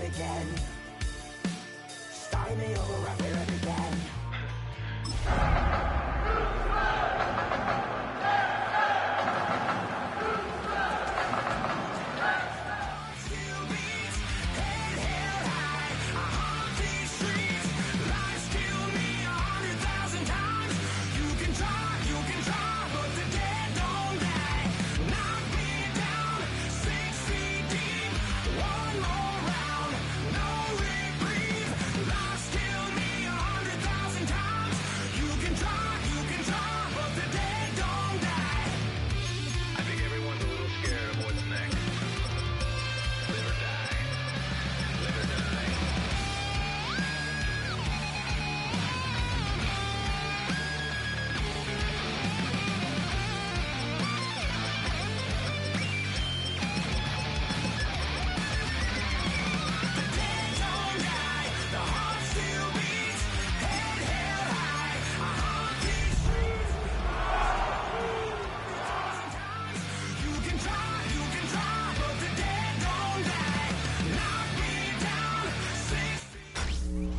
it again. Starting me over right where it began.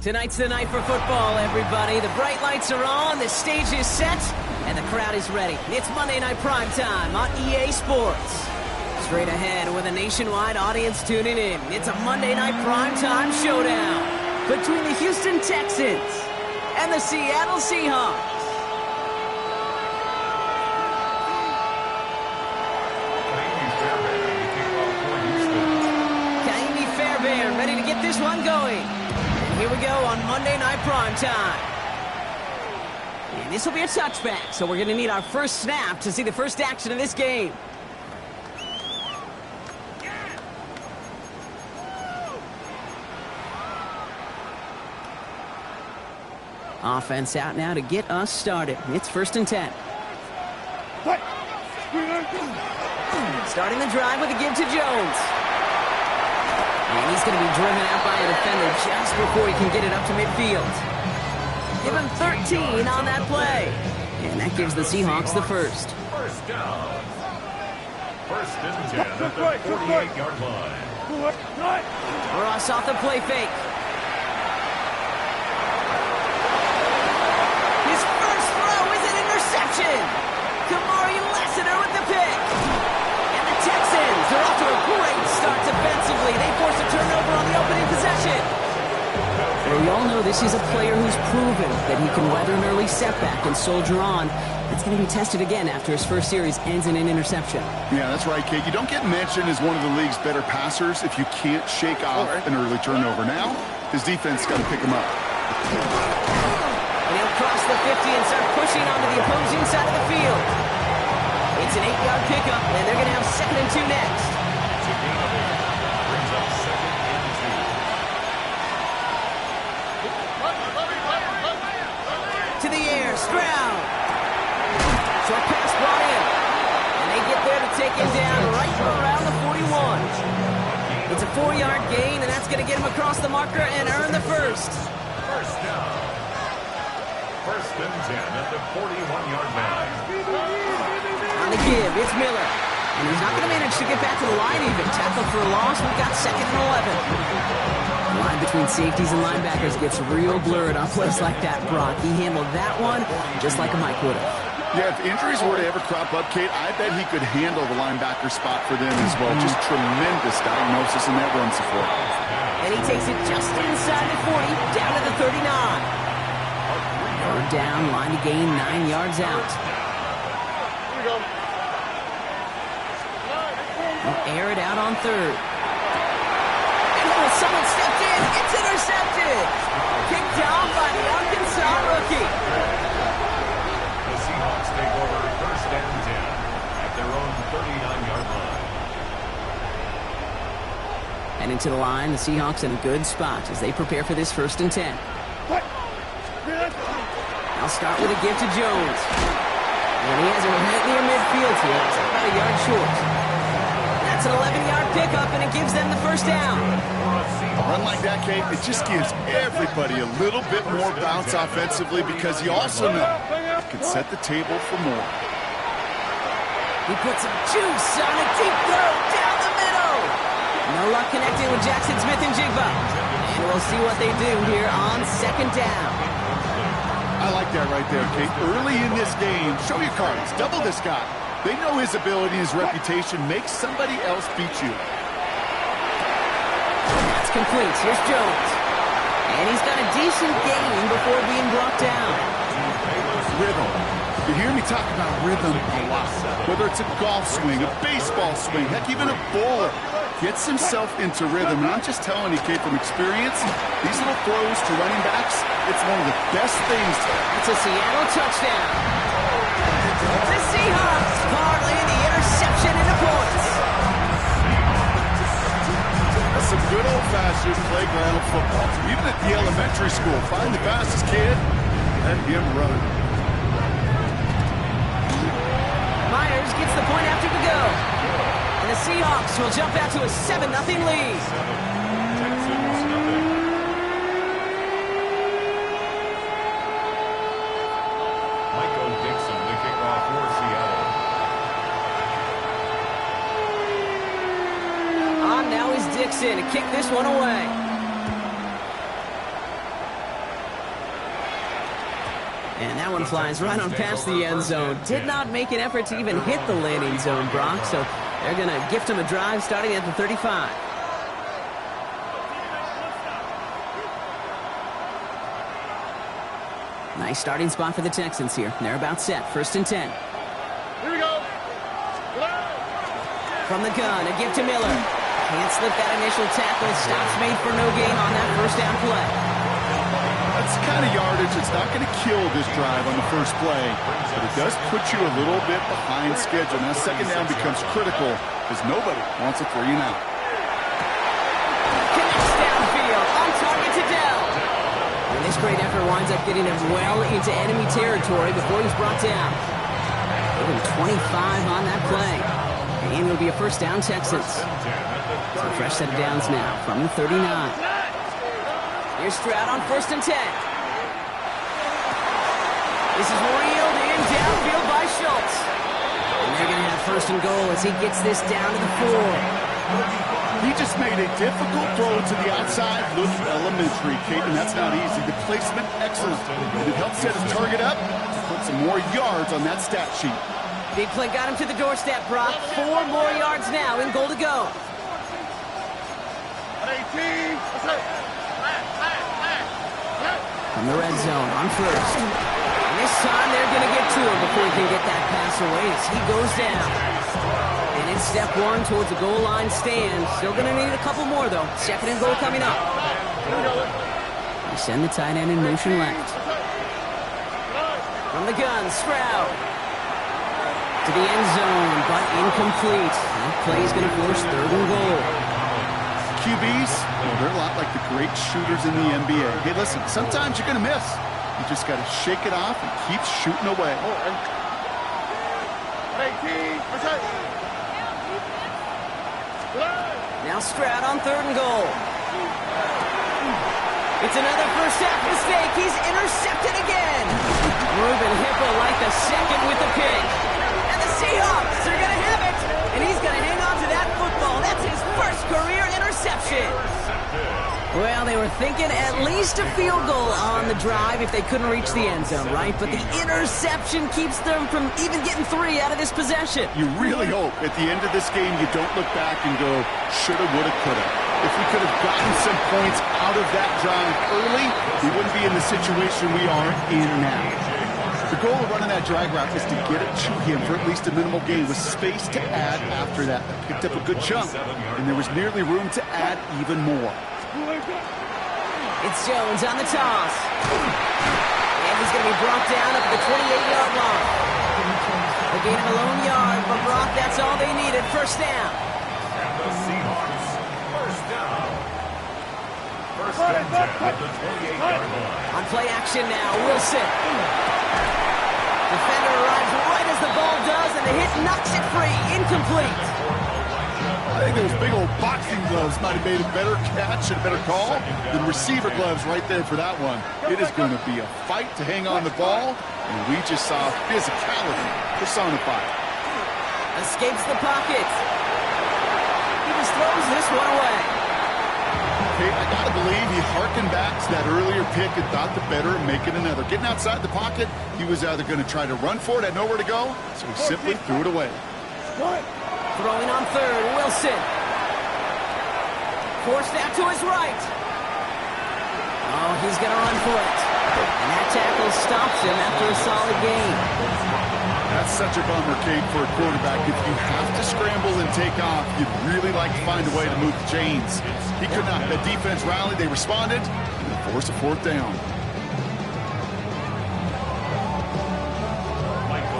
Tonight's the night for football, everybody. The bright lights are on, the stage is set, and the crowd is ready. It's Monday Night Primetime on EA Sports. Straight ahead with a nationwide audience tuning in. It's a Monday Night Primetime showdown between the Houston Texans and the Seattle Seahawks. Fairbairn ready to get this one going. Here we go on Monday Night Primetime. And this will be a touchback, so we're going to need our first snap to see the first action of this game. Offense out now to get us started. It's 1st and 10. Starting the drive with a give to Jones. And he's going to be driven out by a defender just before he can get it up to midfield. Give him 13 on that play. And that gives the Seahawks the first. First down. 1st and 10 at the 48-yard line. Ross off the play fake. His first throw is an interception. Kamari Lassiter with the pick. And the Texans are off to a great start defensively. They force a turnover on the opening possession. Well, we all know this is a player who's proven that he can weather an early setback and soldier on. It's going to be tested again after his first series ends in an interception. Yeah, that's right, Kate. You don't get mentioned as one of the league's better passers if you can't shake off an early turnover. Now, his defense got to pick him up. And he'll cross the 50 and start pushing onto the opposing side of the field. It's an 8-yard pickup, and they're going to have 2nd and 2 next. Brings up 2nd and 2. To the air, Stroud. Short pass brought in. And they get there to take him down right around the 41. It's a 4-yard gain, and that's going to get him across the marker and earn the first. First down. 1st and 10 at the 41-yard line. On the give, it's Miller. And he's not going to manage to get back to the line even. Tackle for a loss, we've got 2nd and 11. The line between safeties and linebackers gets real blurred on plays like that, Brock. He handled that one just like a Mike would have. Yeah, if injuries were to ever crop up, Kate, I bet he could handle the linebacker spot for them as well. Just tremendous diagnosis in that run support. And he takes it just inside the 40, down to the 39. 3rd down, line to gain 9 yards out. They'll air it out on 3rd. And someone stepped in. It's intercepted. Kicked down by the Arkansas rookie. The Seahawks take over 1st and 10 at their own 39-yard line. And into the line, the Seahawks in a good spot as they prepare for this 1st and 10. I'll start with a give to Jones. And he has it right near midfield here. It's about a yard short. That's an 11-yard pickup, and it gives them the 1st down. A run like that, Kate, it just gives everybody a little bit more bounce offensively because you also know it can set the table for more. He puts some juice on a deep throw down the middle. No luck connecting with Jackson Smith and Jigba. And we'll see what they do here on second down. I like that right there, Kate. Early in this game, show your cards. Double this guy. They know his ability and his reputation makes somebody else beat you. That's complete. Here's Jones. And he's got a decent gain before being brought down. Rhythm. You hear me talk about rhythm a lot. Whether it's a golf swing, a baseball swing, heck, even a bowler. Gets himself into rhythm. And I'm just telling you, Kate, from experience, these little throws to running backs, it's one of the best things. It's a Seattle touchdown. The Seahawks parlay the interception into points. That's some good old-fashioned playground football. Even at the elementary school, find the fastest kid, let him run. Myers gets the point after the go. And the Seahawks will jump out to a 7-0 lead. On now is Dixon to kick this one away. And that one flies right on past the end zone. Did not make an effort to even hit the landing zone, Brock. So they're going to gift him a drive starting at the 35. Nice starting spot for the Texans here. They're about set. 1st and 10. Here we go. From the gun, a give to Miller. Can't slip that initial tackle. Stops made for no gain on that first down play. That's the kind of yardage that's not going to kill this drive on the first play, but it does put you a little bit behind schedule. Now, second down becomes critical because nobody wants a 3-and-out. Connects downfield, on target to Dell. And this great effort winds up getting him well into enemy territory before he's brought down. Give him 25 on that play. And it'll be a first down, Texans. So a fresh set of downs now from the 39. Here's Stroud on 1st and 10. This is reeled in downfield by Schultz. And they're going to have 1st and goal as he gets this down to the 4. He just made a difficult throw to the outside. Look elementary, Kate, and that's not easy. The placement, excellent. And it helped set his target up to put some more yards on that stat sheet. Big play got him to the doorstep, Brock. 4 more yards now in goal to go. From the red zone on 1st. And this time they're going to get to him before he can get that pass away as he goes down. And it's step 1 towards the goal line stand. Still going to need a couple more, though. 2nd and goal coming up. They send the tight end in motion left. From the gun, Stroud. To the end zone, but incomplete. That play is going to force 3rd and goal. QBs, well, they're a lot like the great shooters in the NBA. Hey, listen, sometimes you're going to miss. You just got to shake it off and keep shooting away. Now Stroud on 3rd and goal. It's another first half mistake. He's intercepted again. Ruben Hippo like the second with the pick. And the Seahawks are going to have it. And he's going to hang on to that football. That's his first career interception. Well, they were thinking at least a field goal on the drive if they couldn't reach the end zone, right? But the interception keeps them from even getting 3 out of this possession. You really hope at the end of this game you don't look back and go, shoulda, woulda, coulda. If we could have gotten some points out of that drive early, we wouldn't be in the situation we are in now. The goal of running that drag route is to get it to him for at least a minimal gain with space to add after that. They picked up a good chunk, and there was nearly room to add even more. It's Jones on the toss. And he's going to be brought down up at the 28-yard line. A gain of a lone yard, but Brock, that's all they needed. First down. And the Seahawks, first down. First and 10 at the 28-yard line. On play action now, Wilson. Defender arrives right as the ball does, and the hit knocks it free. Incomplete. I think those big old boxing gloves might have made a better catch and a better call than receiver gloves right there for that one. It is going to be a fight to hang on the ball, and we just saw physicality personified. Escapes the pocket. He just throws this one away. Okay, I gotta believe he harkened back to that earlier pick and thought the better of making another. Getting outside the pocket, he was either going to try to run for it, had nowhere to go, so he simply threw it away. Throwing on third, Wilson. Forced out to his right. Oh, he's going to run for it. And that tackle stops him after a solid gain. That's such a bummer, Kate, for a quarterback. If you have to scramble and take off, you'd really like to find a way to move the chains. He could not. The defense rallied, they responded, and they forced a fourth down.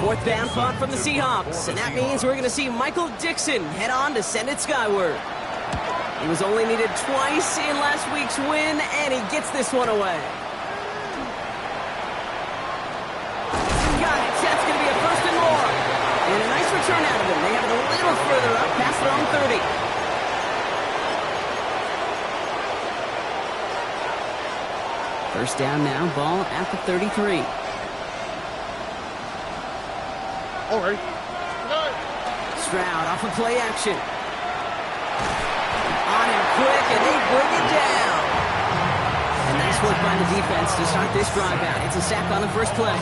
Fourth down punt from the Seahawks, and that means we're going to see Michael Dickson head on to send it skyward. He was only needed twice in last week's win, and he gets this one away. Got it. That's going to be a first and more. And a nice return out of him. They have it a little further up past their own 30. First down now, ball at the 33. All right. Stroud off of play action. On him quick, and they bring it down. And nice work by the defense to start this drive out. It's a sack on the first play.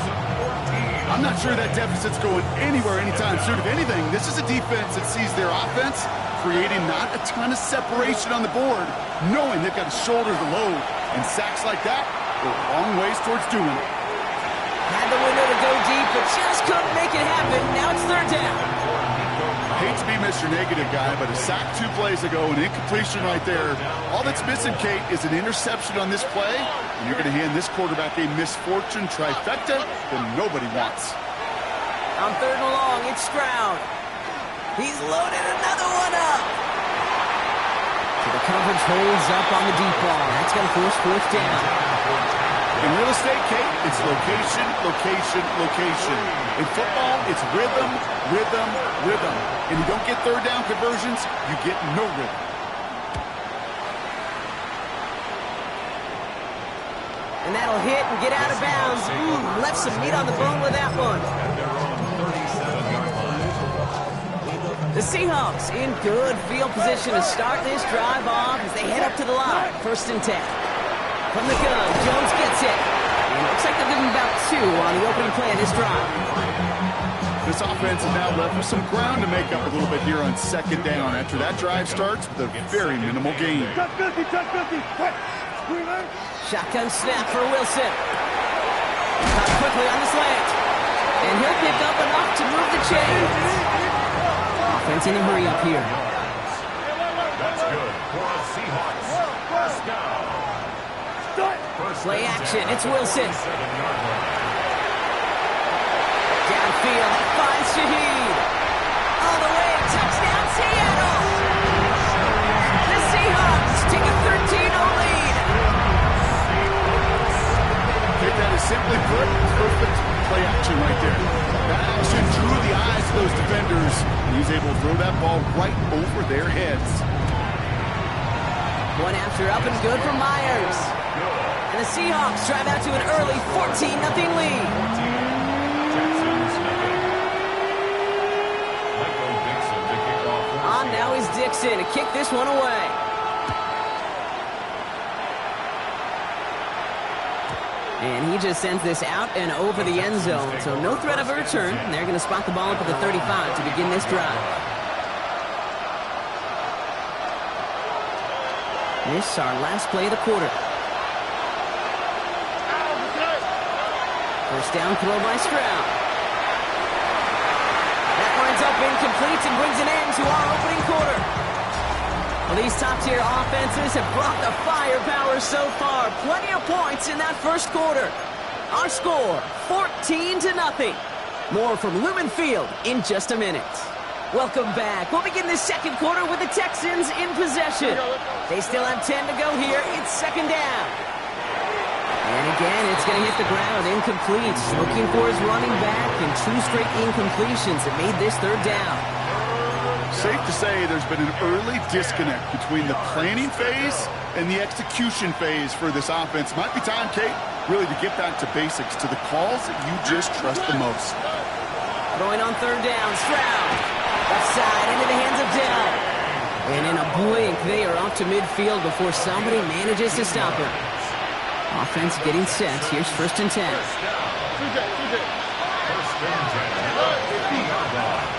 I'm not sure that deficit's going anywhere anytime soon. If anything, this is a defense that sees their offense creating not a ton of separation on the board, knowing they've got to shoulder the load. And sacks like that go a long ways towards doing it. Had the window to go deep, but just couldn't make it happen. Now it's third down. Hate to be Mr. Negative guy, but a sack 2 plays ago, an incompletion right there. All that's missing, Kate, is an interception on this play, and you're going to hand this quarterback a misfortune trifecta that nobody wants. On third and long, it's Stroud. He's loaded another one up. So the coverage holds up on the deep ball. That's going to force fourth down. In real estate, Kate, it's location, location, location. In football, it's rhythm, rhythm, rhythm. And you don't get third down conversions, you get no rhythm. And that'll hit and get out of bounds. Left some meat on the bone with that one. The Seahawks in good field position to start this drive off as they head up to the line. First and 10. From the gun, Jones gets it. And it looks like they'll give him about 2 on the opening play of this drive. This offense is now left with some ground to make up a little bit here on second down after that drive starts with a very minimal gain. Shotgun snap for Wilson. Caught quickly on the slant. And he'll pick up enough to move the chains. Offense in a hurry up here. That's good for a Seahawks first down. Play action, it's Wilson. Downfield, finds Shaheed. All the way, touchdown Seattle. The Seahawks take a 13-0 lead. Take that as simply put, perfect play action right there. That action drew the eyes of those defenders, and he was able to throw that ball right over their heads. One after up and good for Myers. And the Seahawks drive out to an early 14-0 lead. On now is Dickson to kick this one away. And he just sends this out and over the end zone. So no threat of a return. And they're going to spot the ball up at the 35 to begin this drive. This our last play of the quarter. First down throw by Stroud. That winds up incomplete and brings an end to our opening quarter. Well, these top-tier offenses have brought the firepower so far. Plenty of points in that first quarter. Our score, 14-0. More from Lumen Field in just a minute. Welcome back. We'll begin this second quarter with the Texans in possession. They still have 10 to go here. It's second down. And again, it's going to hit the ground, incomplete. Looking for his running back, and 2 straight incompletions that made this third down. Safe to say there's been an early disconnect between the planning phase and the execution phase for this offense. Might be time, Kate, really to get back to basics, to the calls that you just trust the most. Throwing on third down, Stroud. Left side into the hands of Dell. And in they are off to midfield before somebody manages to stop her. Offense getting set. Here's 1st and 10.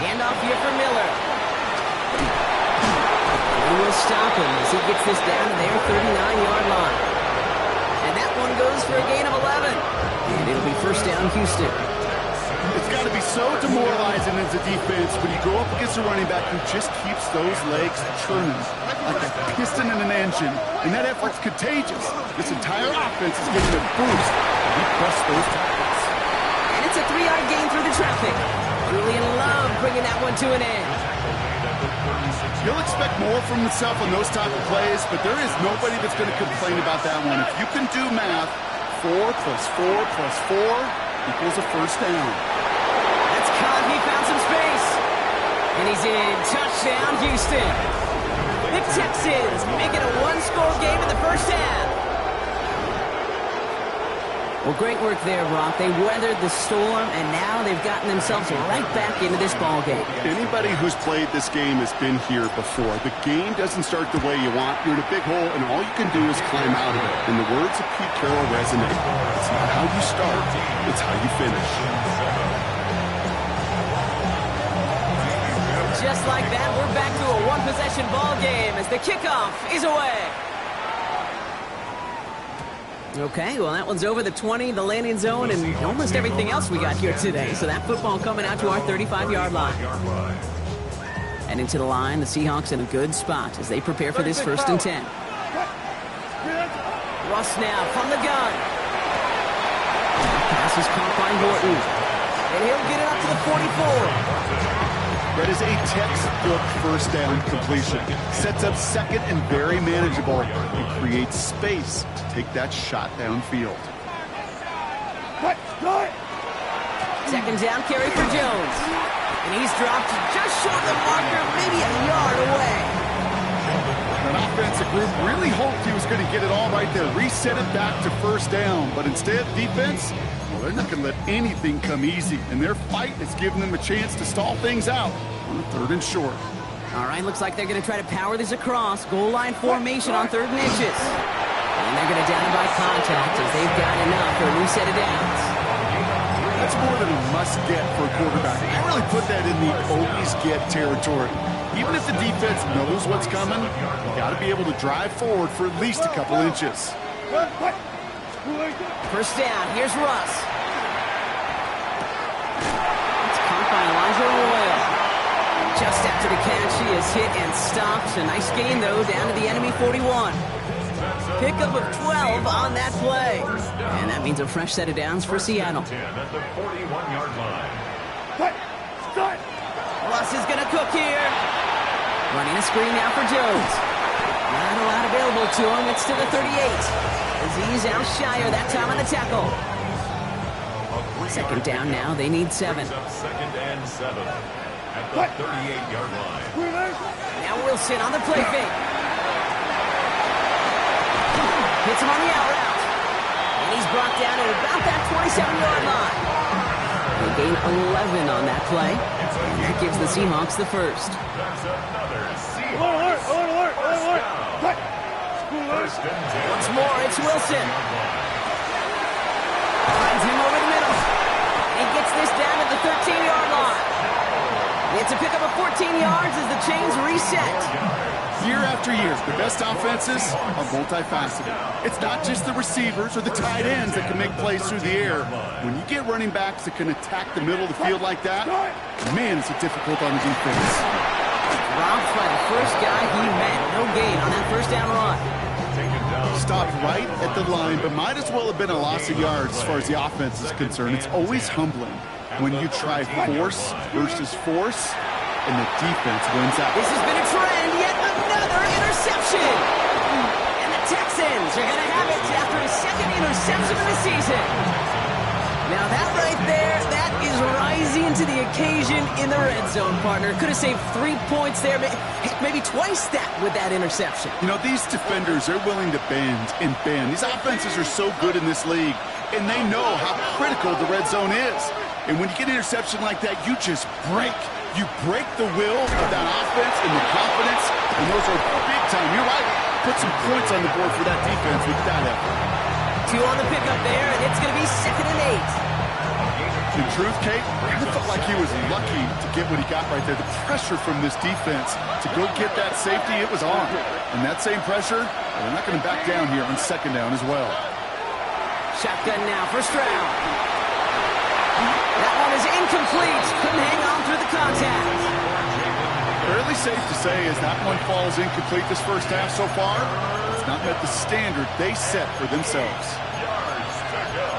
Handoff here for Miller. They will stop him as he gets this down to their 39-yard line. And that one goes for a gain of 11. And it'll be 1st down, Houston. It's got to be so demoralizing as a defense when you go up against a running back who just keeps those legs churning like a piston in an engine, and that effort's contagious. This entire offense is getting a boost. He pressed those tackles. And it's a 3-yard gain through the traffic. Julian Love bringing that one to an end. You'll expect more from himself on those type of plays, but there is nobody that's going to complain about that one. If you can do math, 4 plus 4 plus 4 equals a 1st down. That's caught. He found some space. And he's in. Touchdown, Houston. The Texans make it a 1-score game in the 1st half. Well, great work there, Brock. They weathered the storm, and now they've gotten themselves right back into this ball game. Anybody who's played this game has been here before. The game doesn't start the way you want. You're in a big hole, and all you can do is climb out of it. And the words of Pete Carroll resonate. It's not how you start, it's how you finish. Just like that, we're back to a one-possession ball game as the kickoff is away. Okay, well, that one's over the 20, the landing zone, and almost everything else we got here today. So that football coming out to our 35-yard line. And into the line, the Seahawks in a good spot as they prepare for this 1st and 10. Russ now from the gun. Pass is caught by Horton. And he'll get it up to the 44. That is a textbook 1st down completion. Sets up 2nd and very manageable. It creates space to take that shot downfield. 2nd down carry for Jones. And he's dropped just short of the marker, maybe a yard away. That offensive group really hoped he was going to get it all right there. Reset it back to 1st down. But instead, defense, well, they're not going to let anything come easy. And their fight is giving them a chance to stall things out on a 3rd and short. All right, looks like they're going to try to power this across. Goal line formation on 3rd and inches. And they're going to down by contact as they've got enough for a new set of downs. That's more than a must-get for a quarterback. I really put that in the always-get territory. Even if the defense knows what's coming, you got to be able to drive forward for at least a couple inches. 1st down, here's Russ. It's caught by Elijah Royal. Just after the catch, he is hit and stopped. A nice gain, though, down to the enemy 41. Pickup of 12 on that play. And that means a fresh set of downs for Seattle. At the 41-yard line. Russ is going to cook here. Running a screen now for Jones. Not a lot available to him. It's to the 38. As he's out shyer that time on the tackle. 2nd down now. They need 7. 2nd and 7 at the 38-yard line. Now Wilson on the play fake. Hits him on the out route. And he's brought down at about that 27-yard line. They gain 11 on that play. And that gives the Seahawks the 1st. That's another Seahawks. Alert. Once more, it's Wilson. Finds him over the middle. And gets this down at the 13-yard line. It's a pickup of 14 yards as the chains reset. Year after year, the best offenses are multifaceted. It's not just the receivers or the tight ends that can make plays through the air. When you get running backs that can attack the middle of the field like that, man, is it difficult on the defense. Dropped by the first guy he met. No gain on that 1st down run. Stopped right at the line, but might as well have been a loss of yards as far as the offense is concerned. It's always humbling when you try force versus force, and the defense wins out. This has been a trend, yet another interception. And the Texans are going to have it after a 2nd interception of the season. Now that right there, that is rising to the occasion in the red zone, partner. Could have saved 3 points there, maybe twice that with that interception. You know, these defenders, they're willing to bend and bend. These offenses are so good in this league, and they know how critical the red zone is. And when you get an interception like that, you just break. You break the will of that offense and the confidence, and those are big time. You're right. Put some points on the board for that defense with that effort. 2 on the pickup there, and it's going to be 2nd and 8. In truth, Kate, I felt like he was lucky to get what he got right there. The pressure from this defense to go get that safety, it was on. And that same pressure, they're not going to back down here on 2nd down as well. Shotgun now, 1st round. That one is incomplete. Couldn't hang on through the contact. Fairly safe to say as that one falls incomplete this first half so far, it's not met the standard they set for themselves. Yards to go.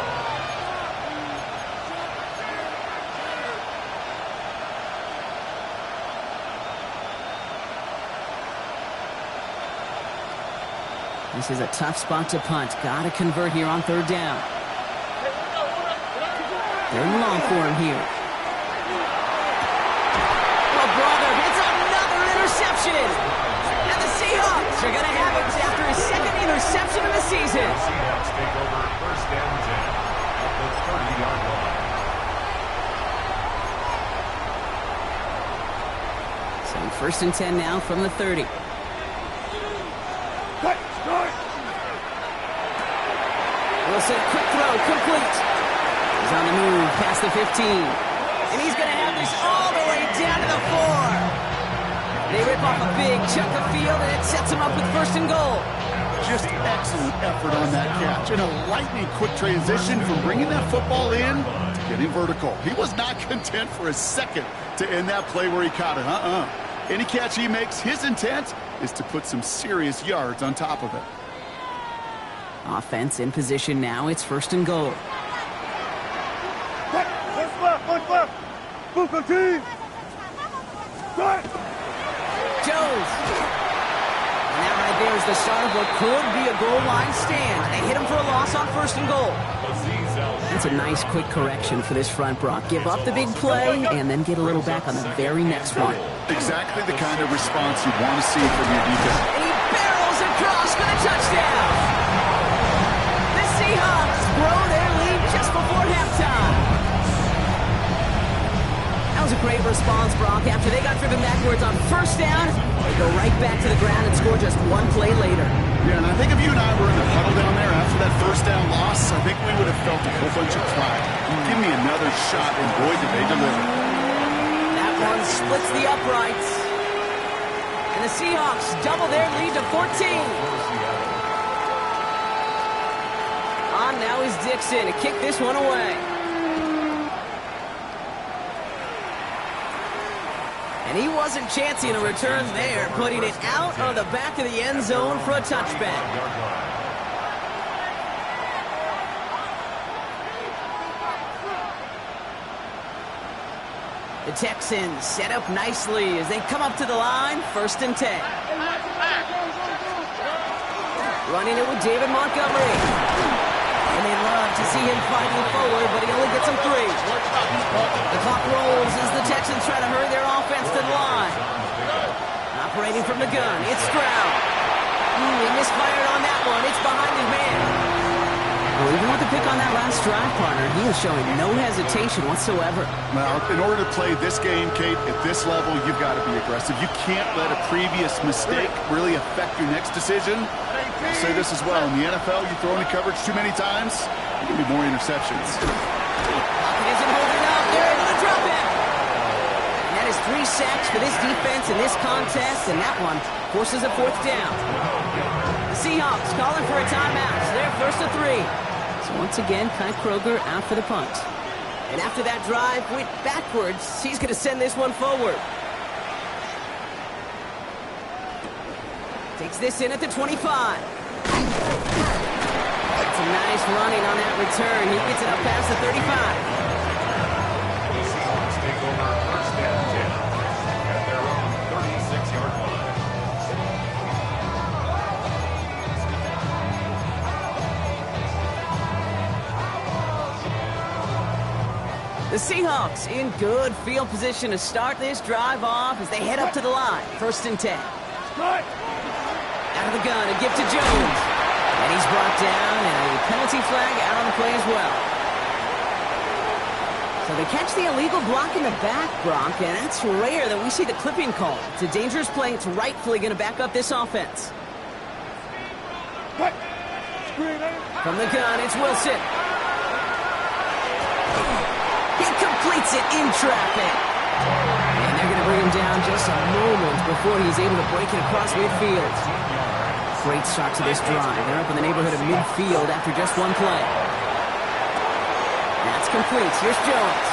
This is a tough spot to punt. Got to convert here on 3rd down. 3rd and long for him here. Well, brother, it's another interception. And the Seahawks are going to have it after his 2nd interception of the season. Seahawks take over 1st and 10 at the 30-yard line. So 1st and 10 now from the 30. Wilson, quick throw, complete. He's on the move past the 15. And he's going to have this all the way down to the 4. They rip off a big chunk of field, and it sets him up with 1st and goal. Just excellent effort on that catch. And a lightning quick transition from bringing that football in to getting vertical. He was not content for a second to end that play where he caught it. Any catch he makes, his intent is to put some serious yards on top of it. Offense in position now. It's 1st and goal. Jones. And that right there is the start of what could be a goal line stand. They hit him for a loss on 1st and goal. That's a nice quick correction for this front, Brock. Give up the big play and then get a little back on the very next one. Exactly the kind of response you want to see from your defense. And he barrels across for the touchdown. The Seahawks grow their lead just before halftime. That was a great response, Brock. After they got driven backwards on 1st down, they go right back to the ground and score just 1 play later. Yeah, and I think if you and I were in the huddle down there after that 1st down loss, I think we would have felt a whole bunch of pride. Give me another shot, and boy, did they deliver. That one splits the uprights. And the Seahawks double their lead to 14. On now is Dixon to kick this one away. And he wasn't chancing a return there, putting it out of the back of the end zone for a touchback. The Texans set up nicely as they come up to the line, 1st and 10. Running it with David Montgomery. And they love to see him fighting forward, but he only gets them 3. The clock rolls as the Texans try to hurry their offense to the line. Operating from the gun, it's Stroud. He misfired on that one. It's behind his man. Well, even with the pick on that last drive, partner, he is showing no hesitation whatsoever. Well, in order to play this game, Kate, at this level, you've got to be aggressive. You can't let a previous mistake really affect your next decision. I'll say this as well. In the NFL, you throw into coverage too many times, there can be more interceptions. Pocket isn't holding up. They're able to drop it. And that is 3 sacks for this defense in this contest, and that one forces a 4th down. The Seahawks calling for a timeout. So they're 1st and 3. So once again, Kai Kroger out for the punt. And after that drive went backwards, he's going to send this one forward. Takes this in at the 25. It's a nice running on that return. He gets it up past the 35. The Seahawks take over 1st and 10 at their own 36-yard line. The Seahawks in good field position to start this drive off as they head up to the line. 1st and 10. Out of the gun, a give to Jones. And he's brought down, and a penalty flag out on the play as well. So they catch the illegal block in the back, Brock, and it's rare that we see the clipping call. It's a dangerous play. It's rightfully going to back up this offense. From the gun, it's Wilson. He completes it in traffic. And they're going to bring him down just a moment before he's able to break it across midfield. Great start to this drive. They're up in the neighborhood of midfield after just one play. That's complete. Here's Jones.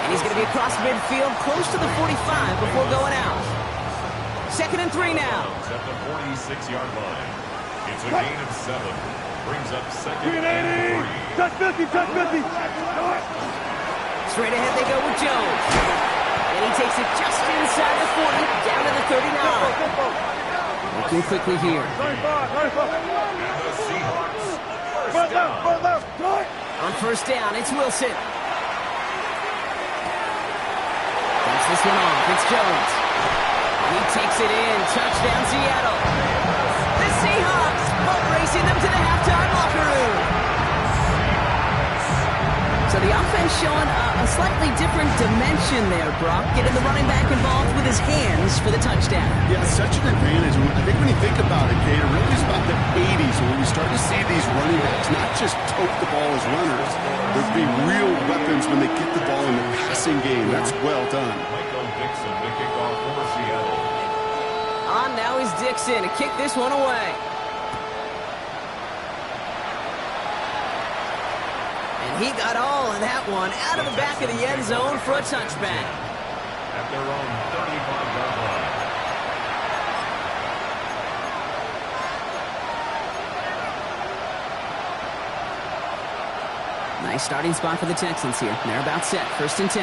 And he's going to be across midfield, close to the 45 before going out. 2nd and 3 now. At the 46-yard line. It's a gain of 7. Brings up 2nd and 3. Touch 50, touch 50. Straight ahead they go with Jones. And he takes it just inside the 40, down to the 39. Looking quickly here. And the Seahawks first down. On first down, it's Wilson. That's this one off. It's Jones. He takes it in. Touchdown, Seattle. The Seahawks boat racing them to the halftime locker room. So the offense showing a slightly different dimension there, Brock. Getting the running back involved with his hands for the touchdown. Yeah, such an advantage. I think when you think about it, Kate, it really is about the 80s when we start to see these running backs not just tote the ball as runners, but be real weapons when they get the ball in the passing game. That's well done. Michael Dixon to kick off for Seattle. On now is Dixon to kick this one away. And he got all of that one out of the back of the end zone for a touchback. At their own 35-yard line. Nice starting spot for the Texans here. They're about set. 1st and 10.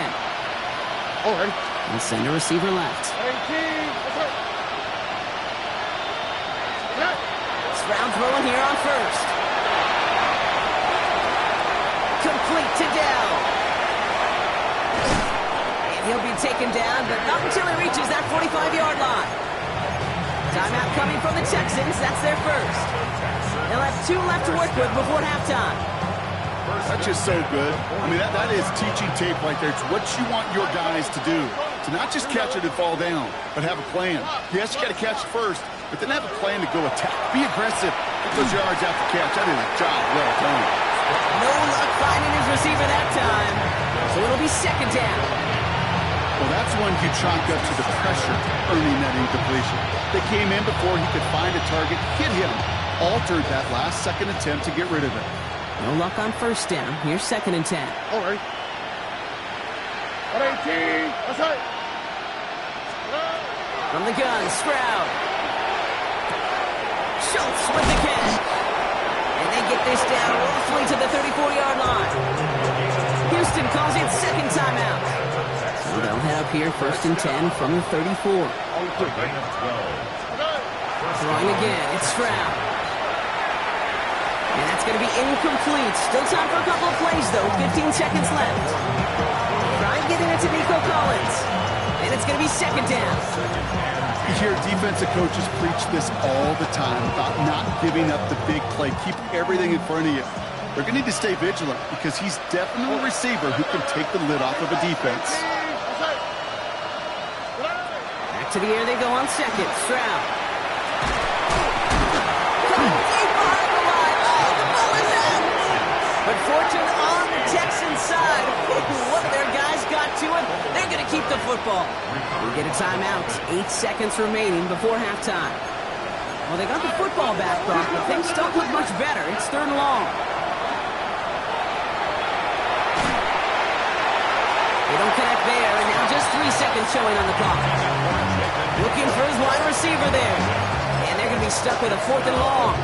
All right. And send a receiver left. Stroud throwing here on first. Complete to Dell. And he'll be taken down, but not until he reaches that 45-yard line. Timeout coming from the Texans. That's their first. They'll have 2 left to work with before halftime. That's just so good. I mean, that is teaching tape right there. It's what you want your guys to do. To not just catch it and fall down, but have a plan. Yes, you got to catch it first, but then have a plan to go attack. Be aggressive. Get those yards after catch. That is a job well done. No luck finding his receiver that time. So it'll be 2nd down. Well, that's one you chalk up to the pressure earning that incompletion. They came in before he could find a target, hit him, altered that last second attempt to get rid of it. No luck on first down. Here's 2nd and 10. All right. 118. That's right. From the gun, Stroud. Schultz with the catch. And they get this down roughly to the 34-yard line. Houston calls it 2nd timeout. So they'll head up here 1st and 10 from the 34. Throwing again, it's Stroud. And that's going to be incomplete. Still time for a couple of plays, though. 15 seconds left. Trying getting it to Nico Collins. And it's going to be 2nd down. You hear defensive coaches preach this all the time about not giving up the big play. Keep everything in front of you. They're going to need to stay vigilant because he's definitely a receiver who can take the lid off of a defense. Back to the air they go on 2nd. Stroud. But fortune on the Texans side. One of their guys got to it. They're going to keep the football. We get a timeout. 8 seconds remaining before halftime. Well, they got the football back, Brock, but things don't look much better. It's 3rd and long. They don't connect there, and now just 3 seconds showing on the clock. Looking for his wide receiver there. And they're going to be stuck with a 4th and long.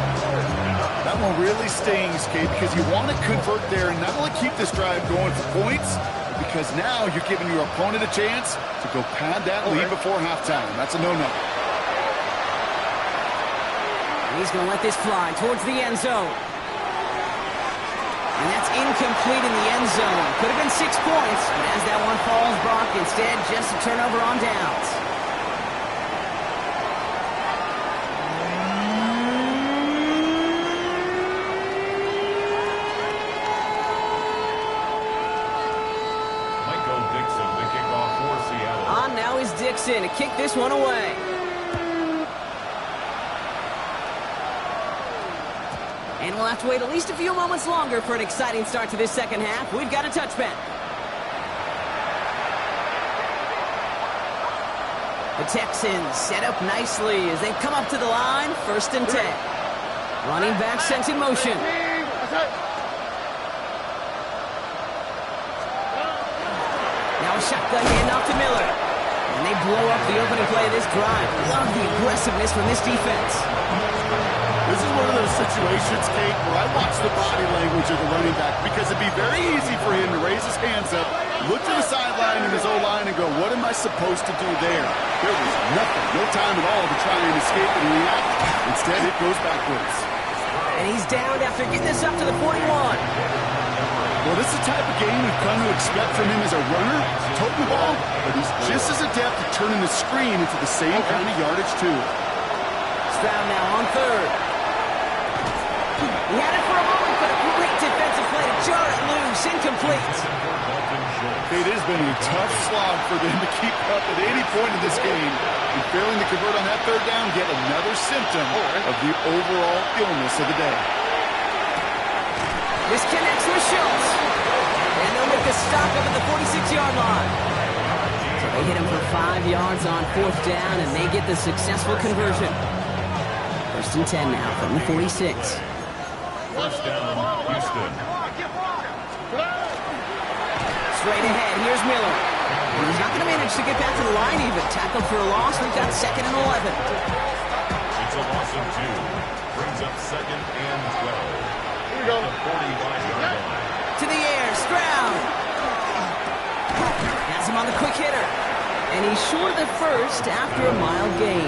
That one really stings, Kate, because you want to convert there and not only keep this drive going for points, because now you're giving your opponent a chance to go pad that lead before halftime. That's a no-no. He's going to let this fly towards the end zone. And that's incomplete in the end zone. Could have been 6 points, but as that one falls, Brock, instead just a turnover on downs. in to kick this one away. And we'll have to wait at least a few moments longer for an exciting start to this second half. We've got a touchback. The Texans set up nicely as they come up to the line, 1st and 10. Running back sent in motion. Now a shotgun handoff to Miller. And they blow up the opening play of this drive. Love the aggressiveness from this defense. This is one of those situations, Kate, where I watch the body language of the running back because it'd be very easy for him to raise his hands up, look to the sideline and his O-line and go, what am I supposed to do there? There was nothing, no time at all to try and escape and react. Instead, it goes backwards. And he's down after getting this up to the 41. Well, this is the type of game we've come to expect from him as a runner, toting the ball, but he's just as adept at turning the screen into the same kind of yardage, too. Stroud now on 3rd. He had it for a moment, but a great defensive play to jar it loose, incomplete. It has been a tough slog for them to keep up at any point in this game. And failing to convert on that 3rd down, yet another symptom of the overall illness of the day. This connects with Schultz. And they'll make a stop up at the 46-yard line. So they hit him for 5 yards on 4th down, and they get the successful conversion. 1st and 10 now from the 46. 1st down, Houston. Straight ahead, here's Miller. He's not going to manage to get back to the line even. Tackled for a loss, we've got 2nd and 11. It's a loss of 2. Brings up 2nd and 12. Here we go. The 45-yard line. To the air, Stroud. Has him on the quick hitter. And he's short of the 1st after a mild gain.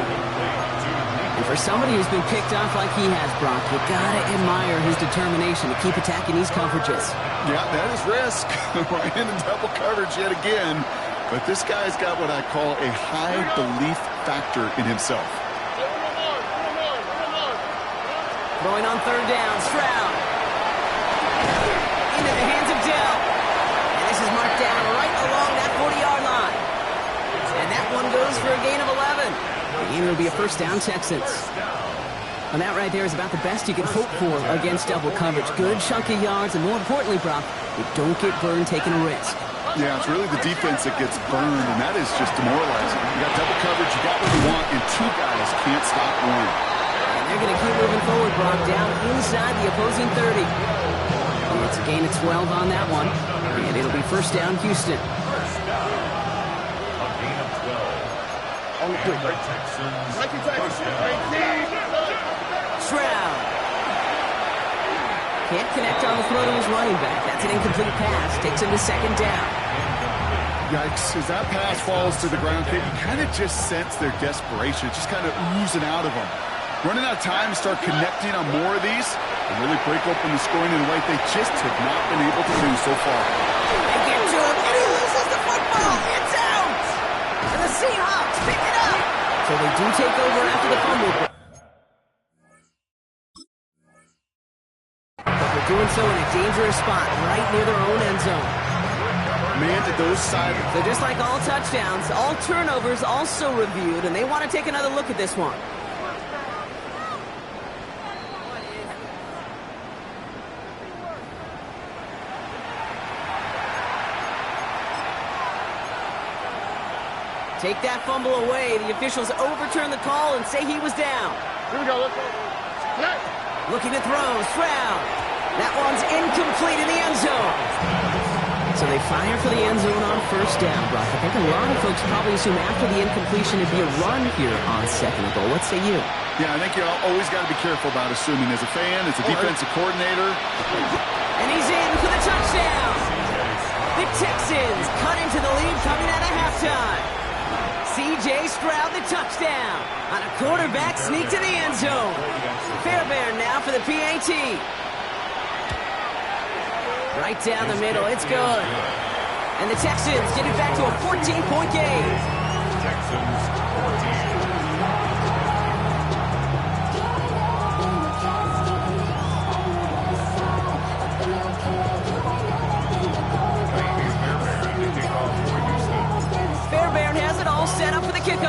And for somebody who's been picked off like he has, Brock, you gotta admire his determination to keep attacking these coverages. Yeah, that is risk. We're in double coverage yet again. But this guy's got what I call a high belief factor in himself. Throwing on 3rd down, Stroud. Into the hands of Dell. And this is marked down right along that 40-yard line. And that one goes for a gain of 11. The game will be a 1st down, Texans. And that right there is about the best you can hope for against double coverage. Good chunky yards, and more importantly, Brock, you don't get burned taking a risk. Yeah, it's really the defense that gets burned, and that is just demoralizing. You got double coverage, you got what you want, and 2 guys can't stop one. And they're going to keep moving forward, Brock, down inside the opposing 30. And it's a gain of 12 on that one, and it'll be 1st down, Houston. A gain of 12. And the Texans, 1st down. Stroud. Can't connect on the throw to his running back. That's an incomplete pass. Takes him to 2nd down. Yikes, as that pass falls to the ground, you kind of just sense their desperation. It's just kind of oozing out of them. Running out of time to start connecting on more of these and really break open the scoring in a way they just have not been able to do so far. They get to him, and he loses the football. It's out! And the Seahawks pick it up. So they do take over after the fumble. But they're doing so in a dangerous spot right near their own end zone. Man, did those sides. So just like all touchdowns, all turnovers also reviewed, and they want to take another look at this one. Take that fumble away. The officials overturn the call and say he was down. Here we go. Let's go. Looking to throw, Stroud. That one's incomplete in the end zone. So they fire for the end zone on 1st down, Brock. I think a lot of folks probably assume after the incompletion it'd be a run here on 2nd and goal. What say you? Yeah, I think you always got to be careful about assuming as a fan, as a defensive coordinator. And he's in for the touchdown. The Texans cut into the lead coming out of halftime. C.J. Stroud, the touchdown on a quarterback sneak to the end zone. Fairbairn now for the PAT. Right down the middle, it's good. And the Texans get it back to a 14-point game. Texans 14. Fairbairn Fairbairn has it all set up for the kickoff.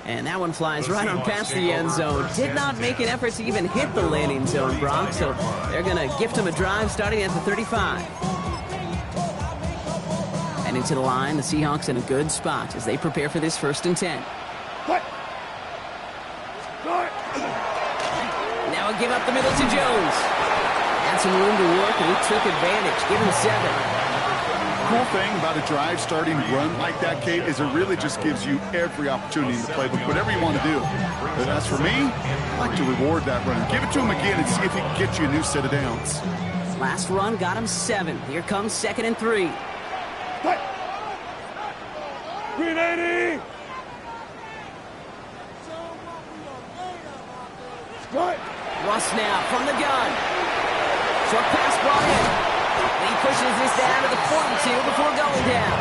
And that one flies right on past the end zone. Did not make an effort to even hit the landing zone, Brock. So they're going to gift him a drive starting at the 35. And into the line, the Seahawks in a good spot as they prepare for this 1st and 10. Now a give up the middle to Jones. Had some room to work, and he took advantage. Give him 7. Cool thing about a drive starting run like that, Kate, is it really just gives you every opportunity in the playbook, whatever you want to do. But as for me, I like to reward that run. Give it to him again and see if he can get you a new set of downs. Last run got him 7. Here comes 2nd and 3. Green 80! Russ now from the gun. Short pass brought in. He pushes this down to the 42 before going down.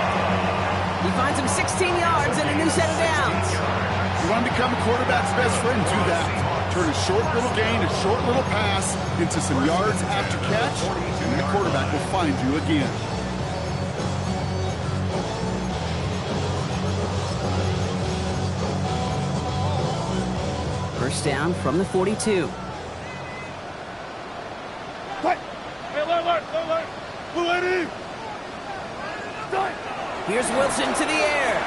He finds him 16 yards and a new set of downs. You want to become a quarterback's best friend, do that. Turn a short little gain, a short little pass into some yards after catch, and that quarterback will find you again. First down from the 42. Here's Wilson to the air.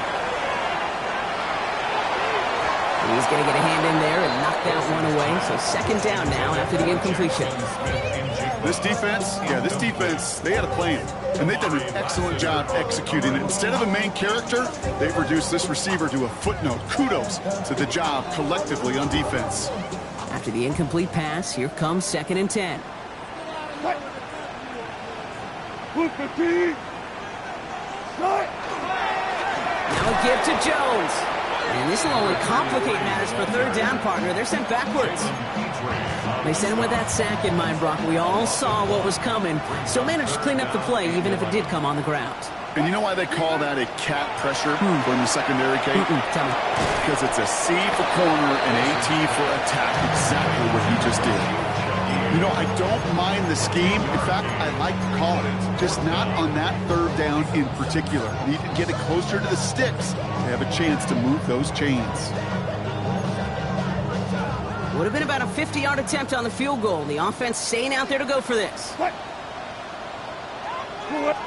He's going to get a hand in there and knock that one away. So 2nd down now after the incompletion. This defense, they had a plan. And they've done an excellent job executing it. Instead of a main character, they've reduced this receiver to a footnote. Kudos to the job collectively on defense. After the incomplete pass, here comes 2nd and 10. Now a give to Jones. And this will only complicate matters for 3rd down, partner. They're sent backwards. They sent him with that sack in mind, Brock. We all saw what was coming. Still managed to clean up the play, even if it did come on the ground. And you know why they call that a cat pressure from the secondary, Kate? Tell me. Because it's a C for corner and a T for attack. Exactly what he just did. You know, I don't mind the scheme. In fact, I like to call it. Just not on that 3rd down in particular. Need to get it closer to the sticks to have a chance to move those chains. Would have been about a 50-yard attempt on the field goal. The offense staying out there to go for this. One left.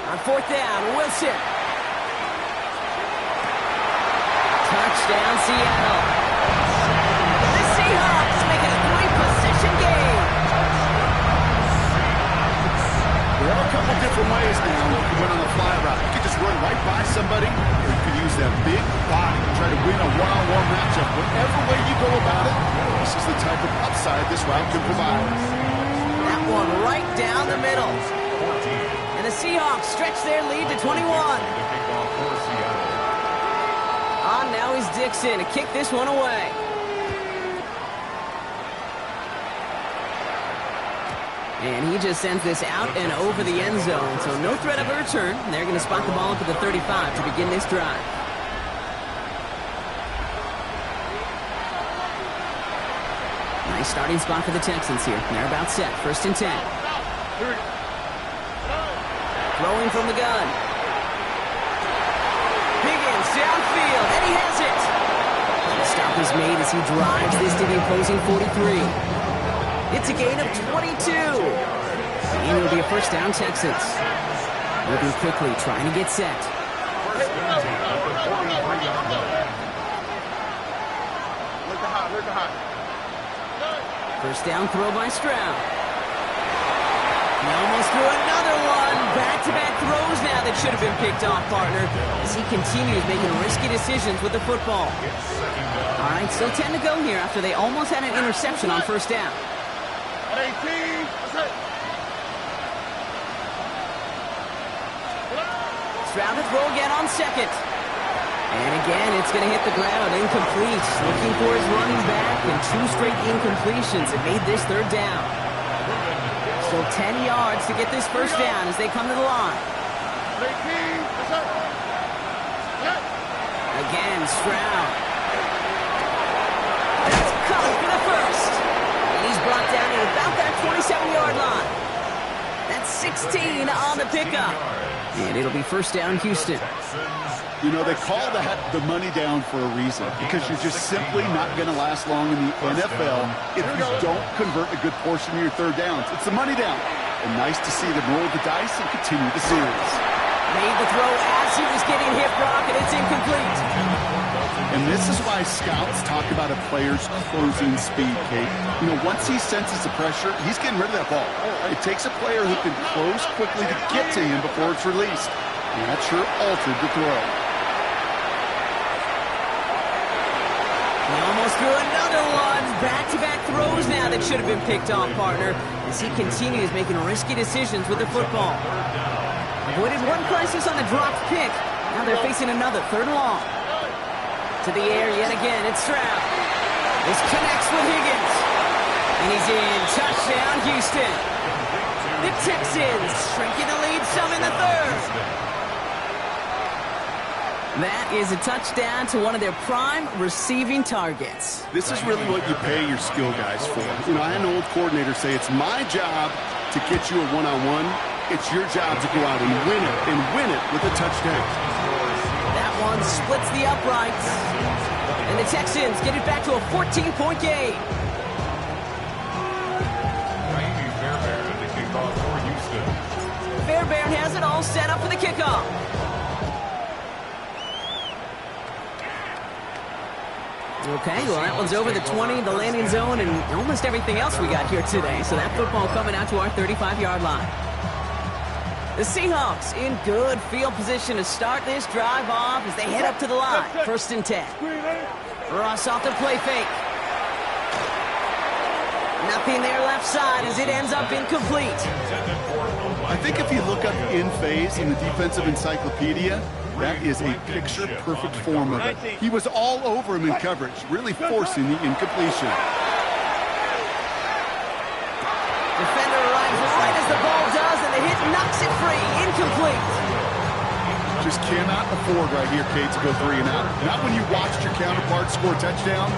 On 4th down, Wilson. Touchdown, Seattle. The Seahawks making a 3-possession game. There are a couple different ways now you can win on a fly route. You can just run right by somebody, or you can use that big body to try to win a one-on-one matchup. Whatever way you go about it, this is the type of upside this route can provide. That one right down the middle. And the Seahawks stretch their lead to 21. On now is Dixon to kick this one away. And he just sends this out and over the end zone. So no threat of a return. They're going to spot the ball up at the 35 to begin this drive. Nice starting spot for the Texans here. They're about set. 1st and 10. Throwing from the gun. Higgins downfield, and he has it. The stop is made as he drives this to the opposing 43. It's a gain of 22. And it'll be a 1st down, Texans. Moving quickly, trying to get set. First down throw by Stroud. He almost threw another one. Back-to-back throws now that should have been picked off, partner, as he continues making risky decisions with the football. All right, still 10 to go here after they almost had an interception on 1st down. 18. That's it. Stroud to throw again on 2nd. And again, it's going to hit the ground, incomplete. Looking for his running back, and 2 straight incompletions. It made this 3rd down. Still 10 yards to get this 1st down as they come to the line. 18. That's it. Again, Stroud. That's caught for the 1st. And he's brought down at about that 27-yard line. That's 16 on the pickup. And it'll be first down, Houston. You know, they call that the money down for a reason, because you're just simply not going to last long in the NFL if you don't convert a good portion of your third downs. It's the money down. And nice to see them roll the dice and continue the series. Made the throw as he was getting hit, Brock, and it's incomplete. And this is why scouts talk about a player's closing speed, Kate. You know, once he senses the pressure, he's getting rid of that ball. It takes a player who can close quickly to get to him before it's released. And that sure altered the throw. He almost threw another one. Back-to-back throws now that should have been picked off, partner, as he continues making risky decisions with the football. Avoided one crisis on the dropped pick. Now they're facing another, third and long. To the air yet again, it's Stroud. This connects with Higgins. And he's in. Touchdown, Houston. The Texans shrinking the lead some in the third. That is a touchdown to one of their prime receiving targets. This is really what you pay your skill guys for. You know, I had an old coordinator say, it's my job to get you a one-on-one. It's your job to go out and win it with a touchdown. That one splits the uprights. And the Texans get it back to a 14-point game. The kickoff for Houston. Fairbairn has it all set up for the kickoff. Okay, well, that one's over the 20, the landing zone, and almost everything else we got here today. So that football coming out to our 35-yard line. The Seahawks in good field position to start this drive off as they head up to the line. First and 10. Ross off the play fake. Nothing there left side as it ends up incomplete. I think if you look up in phase in the defensive encyclopedia, that is a picture-perfect form of it. He was all over him in coverage, really forcing the incompletion. Defender arrives right as the ball does, and the hit knocks it free. Incomplete. Just cannot afford right here, Kate, to go 3 and out. Not when you watched your counterpart score a touchdown.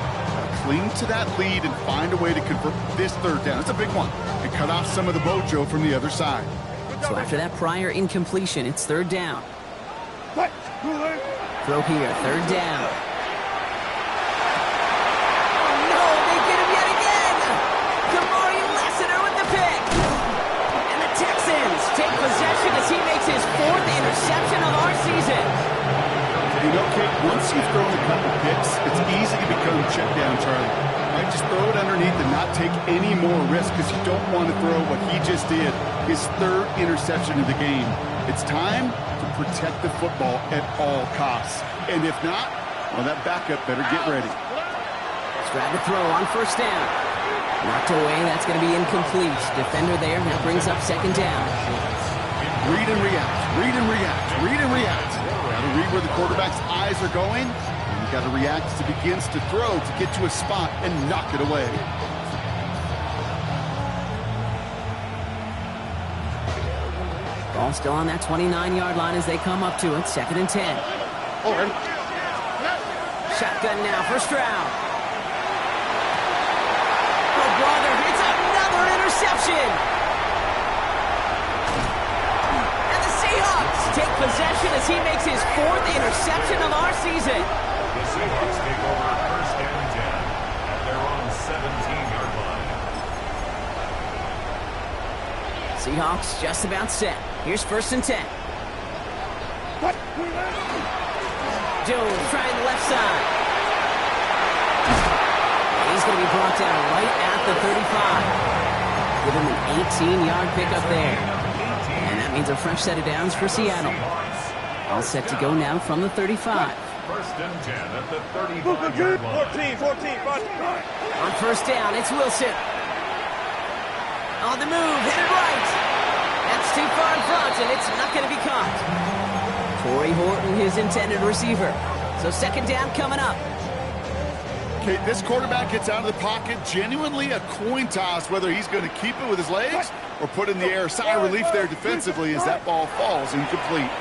Cling to that lead and find a way to convert this third down. It's a big one. And cut off some of the mojo from the other side. So after that prior incompletion, it's third down. Throw here, third down. Oh no, they get him yet again! Kamari Lassiter with the pick. And the Texans take possession as he makes his 4th interception of our season. You know, Kate, once you've thrown a couple picks, it's easy to become check down Charlie. Right? Just throw it underneath and not take any more risk, because you don't want to throw what he just did, his 3rd interception of the game. It's time to protect the football at all costs. And if not, well, that backup better get ready. Stroud to throw on first down. Knocked away, that's going to be incomplete. Defender there, now brings up second down. Read and react, read and react, read and react. Got to read where the quarterback's eyes are going, and you got to react as he begins to throw to get to a spot and knock it away. Ball still on that 29-yard line as they come up to it. Second and 10. Shotgun now for Stroud. Oh, brother, it's another interception. And the Seahawks take possession as he makes his 4th interception of our season. The Seahawks take over first and 10 at their own 17-yard line. Seahawks just about set. Here's first and 10. Jones trying the left side. He's going to be brought down right at the 35. Give him an 18-yard pickup there. And that means a fresh set of downs for Seattle. All set to go now from the 35. First and 10 at the 35-yard line. 14. On first down, it's Wilson. On the move, hit it right. That's too far in front, and it's not going to be caught. Torrey Horton, his intended receiver. So second down coming up. Okay, this quarterback gets out of the pocket, genuinely a coin toss whether he's going to keep it with his legs or put in the air. Sigh of relief there defensively as that ball falls incomplete.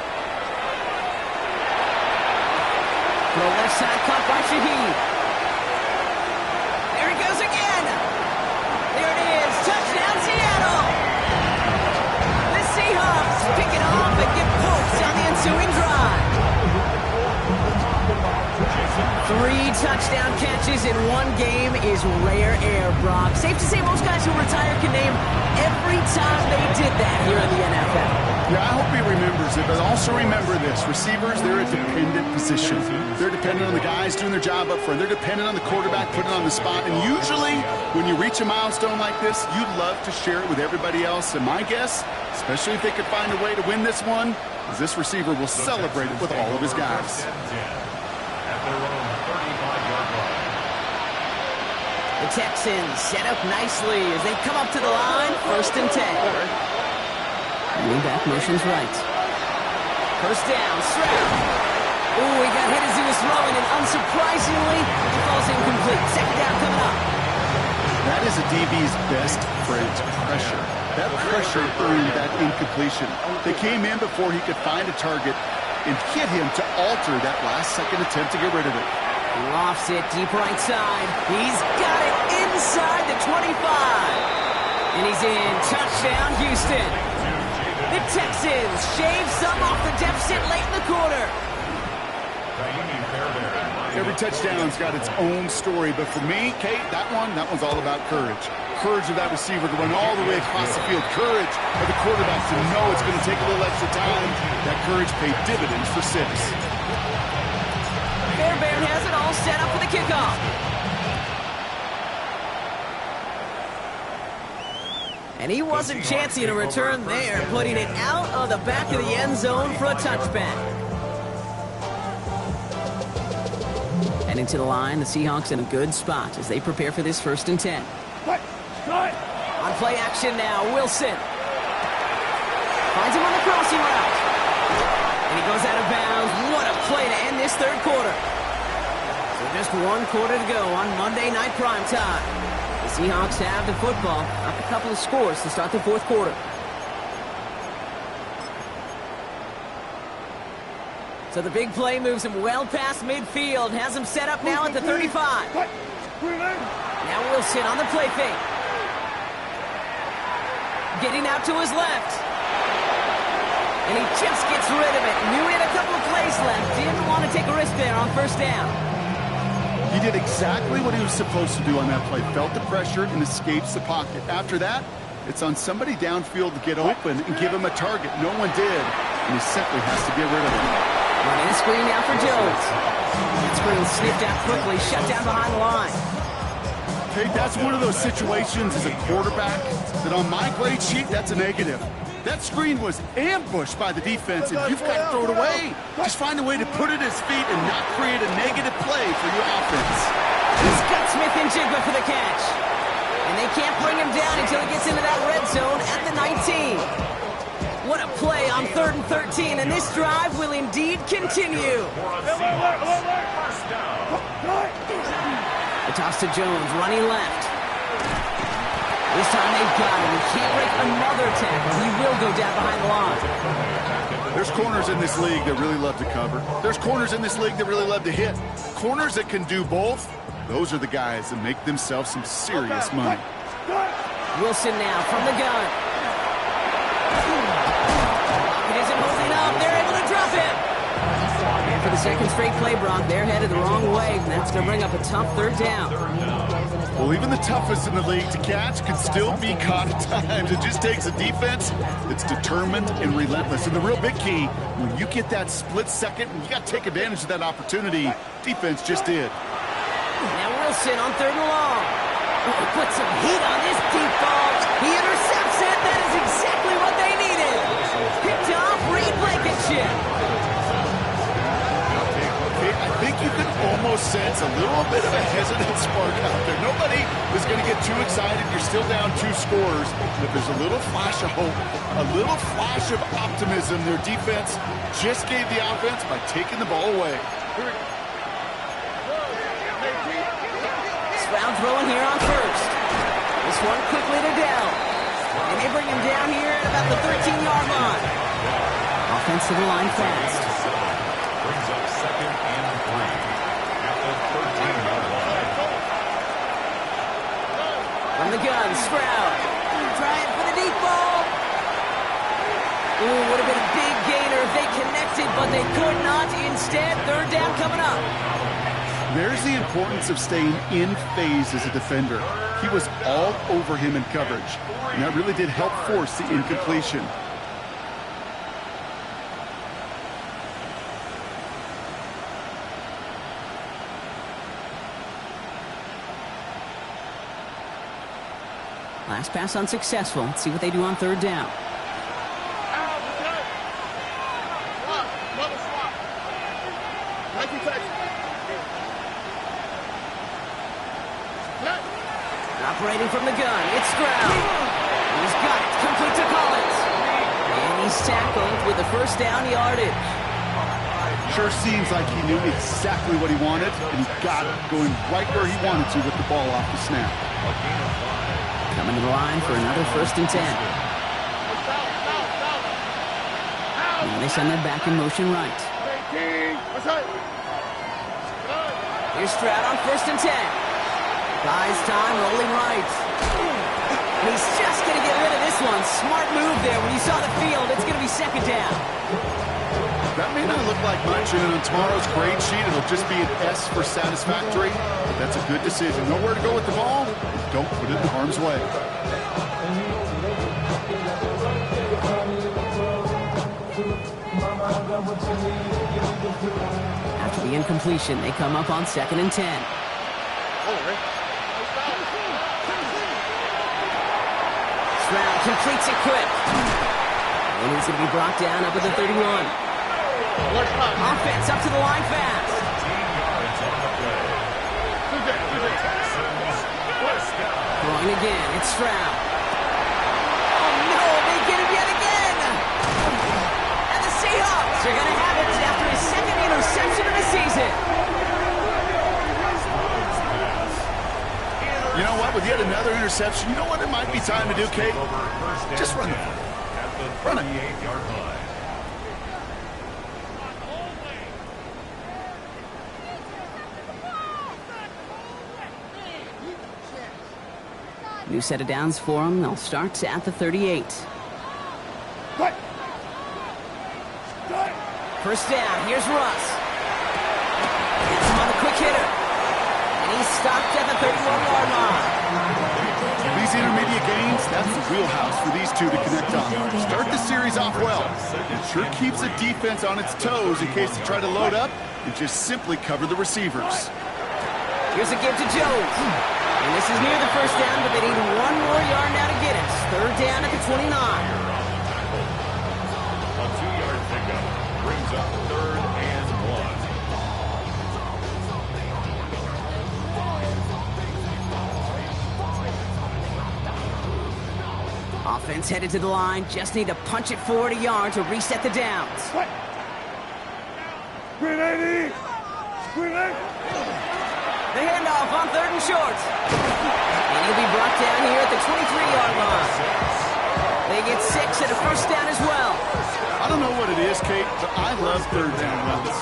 Throw left side, caught by Shaheed. There he goes again. There it is. Touchdown, Seattle. The Seahawks pick it off and give Colts touchdown catches in one game is rare air, Brock. Safe to say most guys who retire can name every time they did that here in the NFL. Yeah, I hope he remembers it, but also remember this. Receivers, they're a dependent position. They're dependent on the guys doing their job up front. They're dependent on the quarterback putting it on the spot. And usually, when you reach a milestone like this, you'd love to share it with everybody else. And my guess, especially if they could find a way to win this one, is this receiver will celebrate it with all of his guys. At their own 35-yard line. The Texans set up nicely as they come up to the line, 1st and 10. Wingback motions right. First down, Stroud. Ooh, he got hit as he was throwing, and unsurprisingly, he falls incomplete. 2nd down coming up. That is a DB's best friend, pressure. That pressure earned that incompletion. They came in before he could find a target and hit him to alter that last-second attempt to get rid of it. Lofts it deep right side. He's got it inside the 25. And he's in. Touchdown, Houston. The Texans shave some off the deficit late in the quarter. Every touchdown's got its own story, but for me, Kate, that one's all about courage. Courage of that receiver to run all the way across the field. Courage of the quarterback to know it's going to take a little extra time. That courage paid dividends for 6. Fairbairn has it all set up for the kickoff. And he wasn't chancing a return there, putting it out of the back of the end zone for a touchback. Heading to the line, the Seahawks in a good spot as they prepare for this 1st and 10. On play action now, Wilson. Finds him on the crossing route. And he goes out of bounds. What a play to end this 3rd quarter. So just 1 quarter to go on Monday Night Primetime. The Seahawks have the football. Up a couple of scores to start the 4th quarter. So the big play moves him well past midfield. Has him set up now at the 35. Now Wilson on the play fake. Getting out to his left. And he just gets rid of it. Knew he had a couple of plays left. Didn't want to take a risk there on 1st down. He did exactly what he was supposed to do on that play. Felt the pressure and escapes the pocket. After that, it's on somebody downfield to get open and give him a target. No one did, and he simply has to get rid of him. Running a screen now for Jones. That screen sniffed out quickly, shut down behind the line. Okay, that's one of those situations as a quarterback that on my grade sheet, that's a negative. That screen was ambushed by the defense, and you've got to throw it away. Just find a way to put it at his feet and not create a negative play for your offense. He's got Smith and Jigba for the catch. And they can't bring him down until he gets into that red zone at the 19. What a play on 3rd and 13, and this drive will indeed continue. The toss to Jones, running left. This time they've got him. He can't break another tackle. He will go down behind the line. There's corners in this league that really love to cover. There's corners in this league that really love to hit. Corners that can do both, those are the guys that make themselves some serious money. Wilson now from the gun. It isn't holding up. They're able to drop him. And for the 2nd straight play, Brock, they're headed the wrong way, and that's going to bring up a tough 3rd down. Well, even the toughest in the league to catch can still be caught at times. It just takes a defense that's determined and relentless. And the real big key, when you get that split second, you got to take advantage of that opportunity. Defense just did. Now Wilson on 3rd and long. Oh, put some heat on this deep ball. He intercepts it. That is exactly what they needed. Picked off Reed Blankenship. I think you can almost sense a little bit of a hesitant spark out there. Nobody is going to get too excited. You're still down 2 scores. But there's a little flash of hope, a little flash of optimism. Their defense just gave the offense by taking the ball away. Stroud throwing here on 1st. This one quickly to Dell. And they bring him down here at about the 13-yard line. Offense to the line fast. Brings up 2nd and 3 at the 13-yard line. From the gun, Stroud. Trying for the deep ball. Ooh, would have been a big gainer if they connected, but they could not. Instead, 3rd down coming up. There's the importance of staying in phase as a defender. He was all over him in coverage, and that really did help force the incompletion. Last pass unsuccessful. Let's see what they do on third down. Operating from the gun, it's Stroud. He's got it, complete to Collins. And he's tackled with the first down yardage. Sure seems like he knew exactly what he wanted, and he got it, going right where he wanted to with the ball off the snap. Coming to the line for another 1st and 10. Now they send them back in motion right. Here's Stroud on 1st and 10. Buys time, rolling right. And he's just going to get rid of this one. Smart move there. When you saw the field, it's going to be 2nd down. That may not look like much, and on tomorrow's grade sheet, it'll just be an S for satisfactory. But that's a good decision. Nowhere to go with the ball. Don't put it in harm's way. After the incompletion, they come up on 2nd and 10. Stroud completes it quick. And he's going to be brought down up at the 31. Offense up to the line fast. Throwing again, it's Stroud. Oh no, they get him yet again! And the Seahawks are going to have it after his 2nd interception of the season. You know what? With yet another interception, you know what it might be time to do, Kate? Just run the ball. Run it. New set of downs for them. They'll start at the 38. First down. Here's Russ. Gets him on the quick hitter. And he's stopped at the 31-yard line. These intermediate gains, that's the wheelhouse for these two to connect on. Start the series off well. It sure keeps the defense on its toes in case they try to load up and just simply cover the receivers. Here's a give to Jones. And this is near the first down, but they need 1 more yard now to get it. 3rd down at the 29. A 2-yard pickup brings up 3rd and 1. Offense headed to the line. Just need to punch it forward a yard to reset the downs. Green 80! Green 80! The handoff on 3rd and short. And he'll be brought down here at the 23-yard line. They get 6 and a first down as well. I don't know what it is, Kate, but I love 3rd down runs.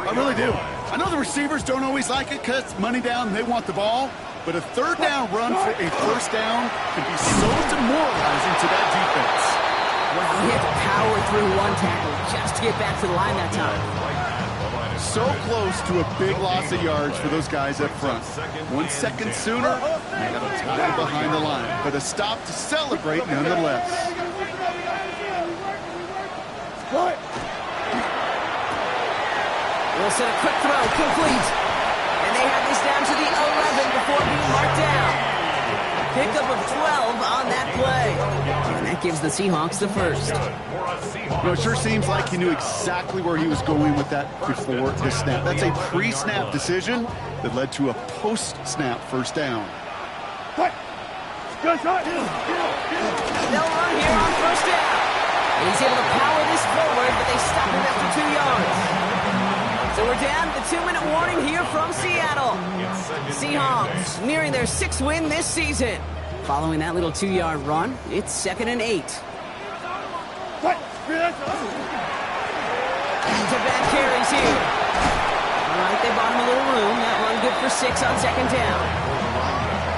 I really do. I know the receivers don't always like it because money down, they want the ball. But a 3rd down run for a first down can be so demoralizing to that defense. Well, he had to power through one tackle just to get back to the line that time. So close to a big loss of yards for those guys up front. 1 second sooner, they got a tackle behind the line. But a stop to celebrate nonetheless. Wilson, a quick throw, complete. And they have this down to the 11 before being marked down. Pickup of 12 on that play. And that gives the Seahawks the first. You know, it sure seems like he knew exactly where he was going with that before the snap. That's a pre-snap decision that led to a post-snap first down. They'll run here on first down. And he's able to power this forward, but they stop him after 2 yards. So we're down to the 2-minute warning here from Seattle. Seahawks nearing their 6th win this season. Following that little 2-yard run, it's 2nd and 8. Back-to-back carries here. All right, they bought him a little room. That one good for 6 on 2nd down.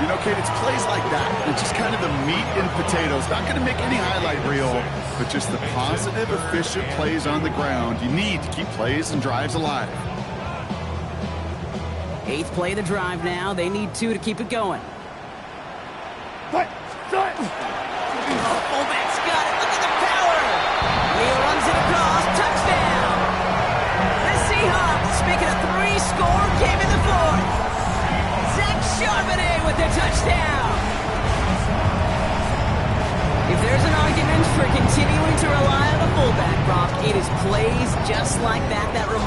You know, Kate, it's plays like that. It's just kind of the meat and potatoes. Not going to make any highlight reel, but just the positive, efficient plays on the ground. You need to keep plays and drives alive. Eighth play of the drive now. They need 2 to keep it going. Fight! Start! Oh, fullback's got it. Look at the power. He runs it across. Touchdown. The Seahawks making a 3-score game in the 4th. Zach Charbonnet with the touchdown. If there's an argument for continuing to rely on the fullback, Brock, it is plays just like that that remind